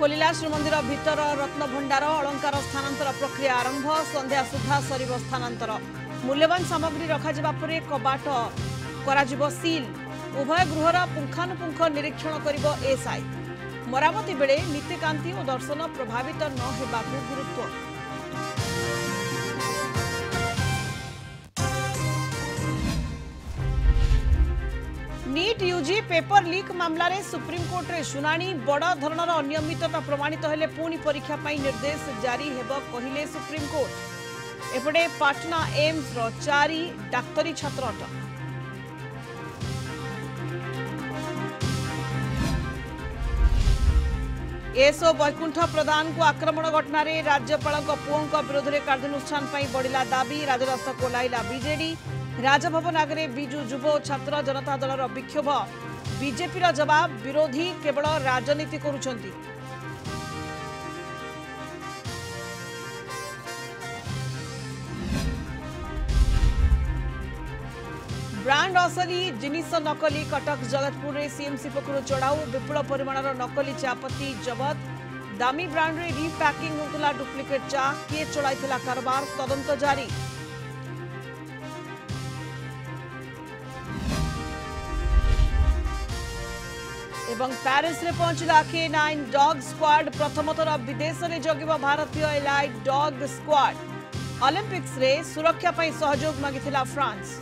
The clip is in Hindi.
खोलिला श्रीमंदिर भितर रत्न भंडार अलंकार स्थानांतर प्रक्रिया आरंभ संध्या सुधा सरिब स्थानांतर मूल्यवान सामग्री रखा परे कबाट कराजिबो सील उभय गृहर पुंखानुपुंख निरीक्षण करिबो एसआई मरामती बेले नीतिकांति और दर्शन प्रभावित न हेबाकु गुरुत्व। नीट यूजी पेपर लीक मामला रे सुप्रीमकोर्ट रे शुनानी बड़ धरणर अनियमितता प्रमाणित हेले पुणी परीक्षा पई निर्देश जारी हेब कहिले सुप्रीमकोर्ट। एपटे पाटना एम्स रो 4 डाक्तरी छात्र अटक। एसओ वैकुंठ प्रधान को आक्रमण घटना रे राज्यपाल पुओं विरोध में कार्यानुष्ठान बढ़िला दाबी राजरास्ता कोलाइला बीजेडी राजभवन आगे विजु युव छात्र जनता दलर विक्षोभ बीजेपी जवाब विरोधी केवल राजनीति करुछंती। ब्रांड असली जिनिस नकली कटक जगतपुर रे सीएमसी पक्षर चढ़ाऊ विपुल परिमाणर नकली चापत्ती जबत दामी ब्रांड रे रिपैकिंग होतला डुप्लिकेट चा किए चढ़ाइथिला कारोबार तदंत जारी। एवं पेरिस रे पहुंचला K9 डॉग स्क्वाड प्रथम थर विदेश में जगिब भारतीय एलाइड डॉग स्क्वाड ओलंपिक्स रे सुरक्षा पई सहयोग मागिथिला फ्रांस।